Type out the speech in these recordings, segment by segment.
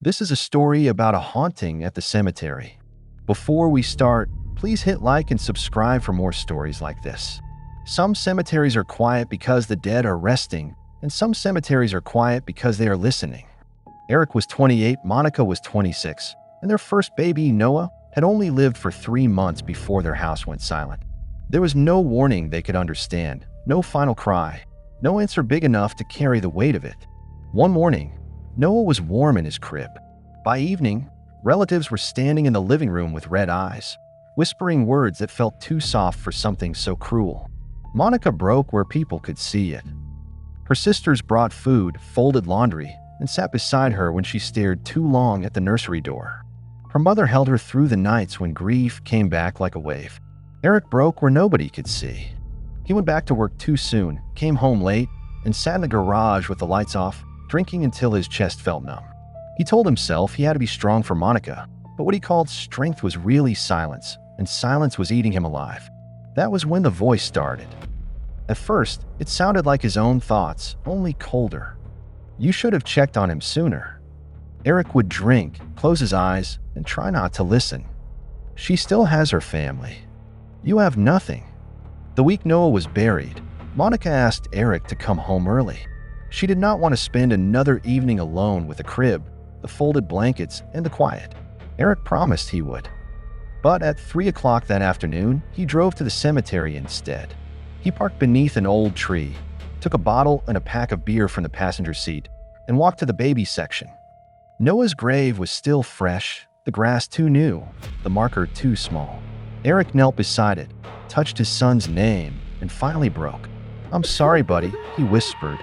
This is a story about a haunting at the cemetery. Before we start, please hit like and subscribe for more stories like this. Some cemeteries are quiet because the dead are resting, and some cemeteries are quiet because they are listening. Eric was 28, Monica was 26, and their first baby, Noah, had only lived for 3 months before their house went silent. There was no warning they could understand, no final cry, no answer big enough to carry the weight of it. One morning, Noah was warm in his crib. By evening, relatives were standing in the living room with red eyes, whispering words that felt too soft for something so cruel. Monica broke where people could see it. Her sisters brought food, folded laundry, and sat beside her when she stared too long at the nursery door. Her mother held her through the nights when grief came back like a wave. Eric broke where nobody could see. He went back to work too soon, came home late, and sat in the garage with the lights off, drinking until his chest felt numb. He told himself he had to be strong for Monica, but what he called strength was really silence, and silence was eating him alive. That was when the voice started. At first, it sounded like his own thoughts, only colder. You should have checked on him sooner. Eric would drink, close his eyes, and try not to listen. She still has her family. You have nothing. The week Noah was buried, Monica asked Eric to come home early. She did not want to spend another evening alone with the crib, the folded blankets, and the quiet. Eric promised he would. But at 3 o'clock that afternoon, he drove to the cemetery instead. He parked beneath an old tree, took a bottle and a pack of beer from the passenger seat, and walked to the baby section. Noah's grave was still fresh, the grass too new, the marker too small. Eric knelt beside it, touched his son's name, and finally broke. "I'm sorry, buddy," he whispered.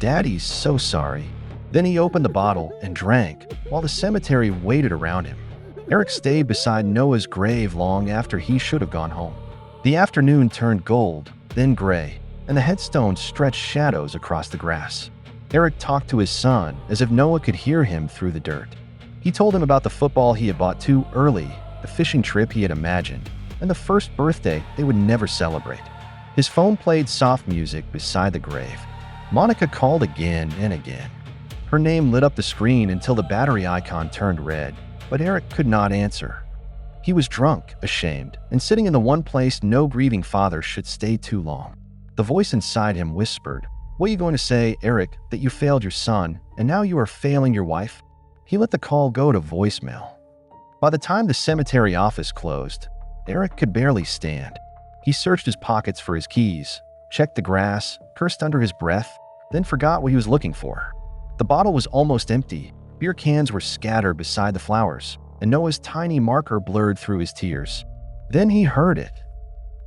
"Daddy's so sorry." Then he opened the bottle and drank, while the cemetery waited around him. Eric stayed beside Noah's grave long after he should have gone home. The afternoon turned gold, then gray, and the headstones stretched shadows across the grass. Eric talked to his son as if Noah could hear him through the dirt. He told him about the football he had bought too early, the fishing trip he had imagined, and the first birthday they would never celebrate. His phone played soft music beside the grave. Monica called again and again. Her name lit up the screen until the battery icon turned red, but Eric could not answer. He was drunk, ashamed, and sitting in the one place no grieving father should stay too long. The voice inside him whispered, "What are you going to say, Eric, that you failed your son, and now you are failing your wife?" He let the call go to voicemail. By the time the cemetery office closed, Eric could barely stand. He searched his pockets for his keys, checked the grass, cursed under his breath, then forgot what he was looking for. The bottle was almost empty, beer cans were scattered beside the flowers, and Noah's tiny marker blurred through his tears. Then he heard it.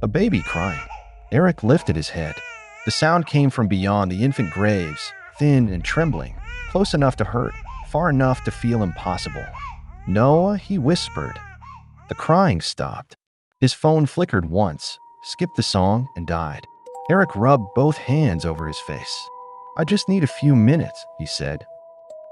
A baby crying. Eric lifted his head. The sound came from beyond the infant graves, thin and trembling, close enough to hurt, far enough to feel impossible. "Noah," he whispered. The crying stopped. His phone flickered once, skipped the song, and died. Eric rubbed both hands over his face. "I just need a few minutes," he said.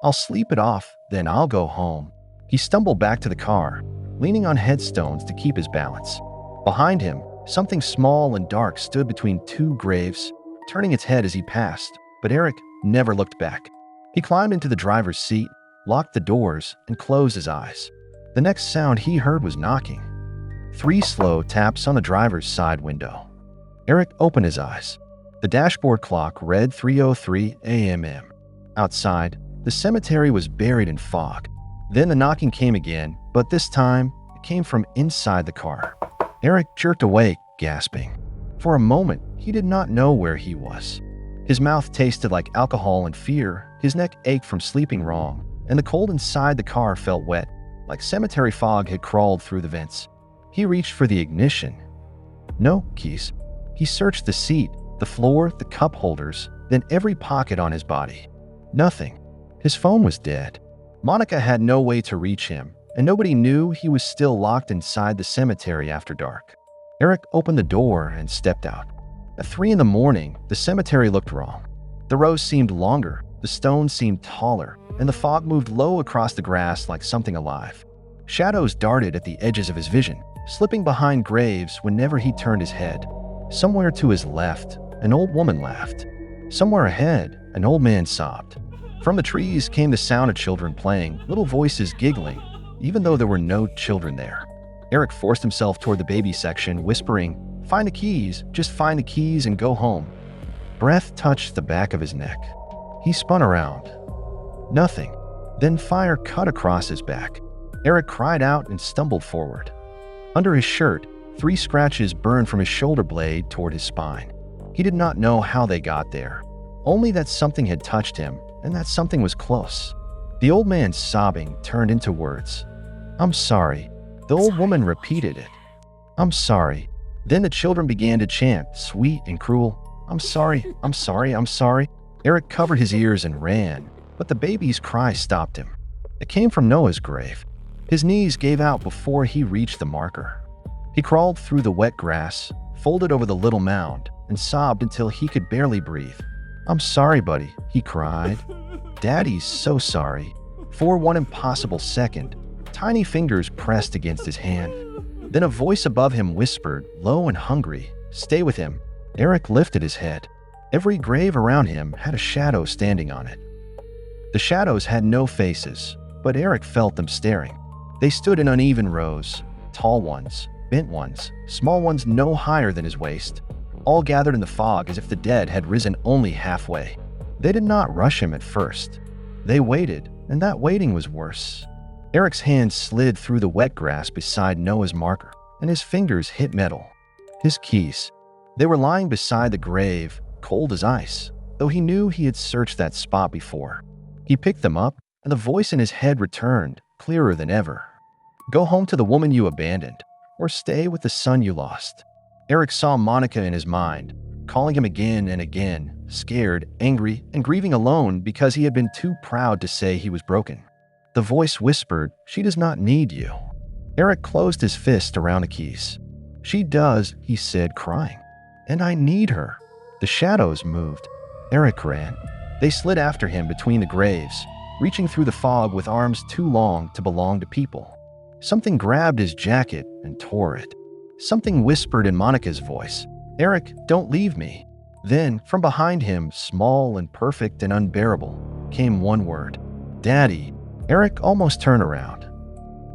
"I'll sleep it off, then I'll go home." He stumbled back to the car, leaning on headstones to keep his balance. Behind him, something small and dark stood between two graves, turning its head as he passed, but Eric never looked back. He climbed into the driver's seat, locked the doors, and closed his eyes. The next sound he heard was knocking. 3 slow taps on the driver's side window. Eric opened his eyes. The dashboard clock read 3:03 a.m. Outside, the cemetery was buried in fog. Then the knocking came again, but this time, it came from inside the car. Eric jerked awake, gasping. For a moment, he did not know where he was. His mouth tasted like alcohol and fear, his neck ached from sleeping wrong, and the cold inside the car felt wet, like cemetery fog had crawled through the vents. He reached for the ignition. No keys. He searched the seat, the floor, the cup holders, then every pocket on his body. Nothing. His phone was dead. Monica had no way to reach him, and nobody knew he was still locked inside the cemetery after dark. Eric opened the door and stepped out. At 3 in the morning, the cemetery looked wrong. The rows seemed longer, the stones seemed taller, and the fog moved low across the grass like something alive. Shadows darted at the edges of his vision, slipping behind graves whenever he turned his head. Somewhere to his left, an old woman laughed. Somewhere ahead, an old man sobbed. From the trees came the sound of children playing, little voices giggling, even though there were no children there. Eric forced himself toward the baby section, whispering, "Find the keys, just find the keys and go home." Breath touched the back of his neck. He spun around. Nothing. Then fire cut across his back. Eric cried out and stumbled forward. Under his shirt, 3 scratches burned from his shoulder blade toward his spine. He did not know how they got there, only that something had touched him and that something was close. The old man's sobbing turned into words. "I'm sorry." The old woman repeated it. "I'm sorry." Then the children began to chant, sweet and cruel, "I'm sorry, I'm sorry, I'm sorry." Eric covered his ears and ran, but the baby's cry stopped him. It came from Noah's grave. His knees gave out before he reached the marker. He crawled through the wet grass, folded over the little mound, and sobbed until he could barely breathe. "I'm sorry, buddy," he cried. "Daddy's so sorry." For one impossible second, tiny fingers pressed against his hand. Then a voice above him whispered, low and hungry, "Stay with him." Eric lifted his head. Every grave around him had a shadow standing on it. The shadows had no faces, but Eric felt them staring. They stood in uneven rows, tall ones, bent ones, small ones no higher than his waist, all gathered in the fog as if the dead had risen only halfway. They did not rush him at first. They waited, and that waiting was worse. Eric's hand slid through the wet grass beside Noah's marker, and his fingers hit metal. His keys. They were lying beside the grave, cold as ice, though he knew he had searched that spot before. He picked them up, and the voice in his head returned, clearer than ever. "Go home to the woman you abandoned, or stay with the son you lost." Eric saw Monica in his mind, calling him again and again, scared, angry, and grieving alone because he had been too proud to say he was broken. The voice whispered, "She does not need you." Eric closed his fist around the keys. "She does," he said, crying. "And I need her." The shadows moved. Eric ran. They slid after him between the graves, reaching through the fog with arms too long to belong to people. Something grabbed his jacket and tore it. Something whispered in Monica's voice, "Eric, don't leave me." Then, from behind him, small and perfect and unbearable, came one word, "Daddy." Eric almost turned around.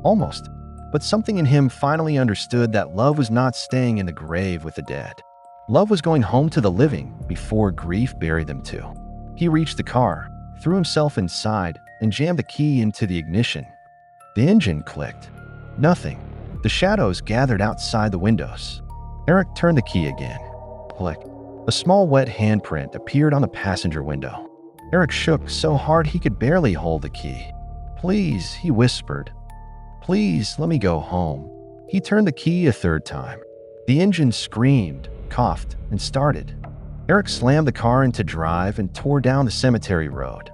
Almost. But something in him finally understood that love was not staying in the grave with the dead. Love was going home to the living before grief buried them too. He reached the car, threw himself inside, and jammed the key into the ignition. The engine clicked. Nothing. The shadows gathered outside the windows. Eric turned the key again. Click. A small wet handprint appeared on the passenger window. Eric shook so hard he could barely hold the key. "Please," he whispered. "Please, let me go home." He turned the key a third time. The engine screamed, coughed, and started. Eric slammed the car into drive and tore down the cemetery road.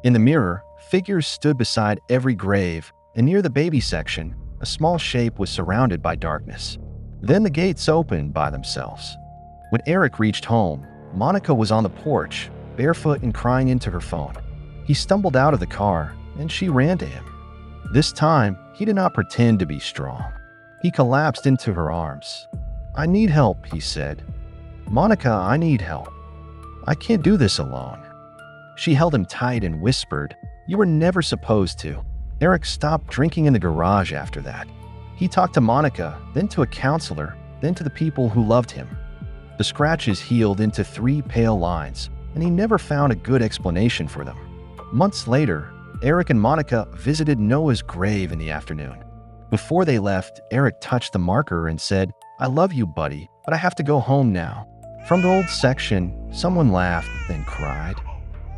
In the mirror, figures stood beside every grave, and near the baby section, a small shape was surrounded by darkness. Then the gates opened by themselves. When Eric reached home, Monica was on the porch, barefoot and crying into her phone. He stumbled out of the car, and she ran to him. This time, he did not pretend to be strong. He collapsed into her arms. "I need help," he said. "Monica, I need help. I can't do this alone." She held him tight and whispered, "You were never supposed to." Eric stopped drinking in the garage after that. He talked to Monica, then to a counselor, then to the people who loved him. The scratches healed into 3 pale lines, and he never found a good explanation for them. Months later, Eric and Monica visited Noah's grave in the afternoon. Before they left, Eric touched the marker and said, "I love you, buddy, but I have to go home now." From the old section, someone laughed, then cried.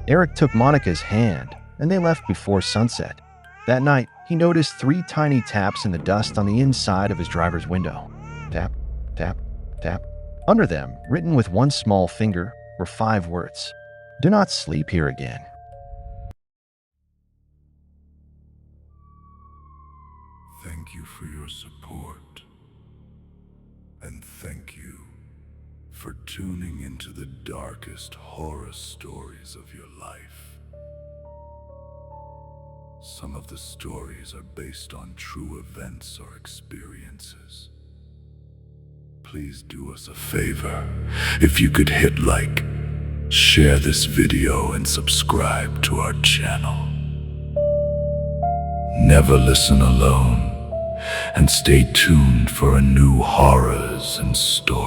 Eric took Monica's hand, and they left before sunset. That night, he noticed 3 tiny taps in the dust on the inside of his driver's window. Tap, tap, tap. Under them, written with one small finger, were 5 words. "Do not sleep here again." Thank you for your support. And thank you for tuning into the darkest horror stories of your life. Some of the stories are based on true events or experiences. Please do us a favor. If you could hit like Share this video and subscribe to our channel. Never listen alone, and stay tuned for new horrors and stories.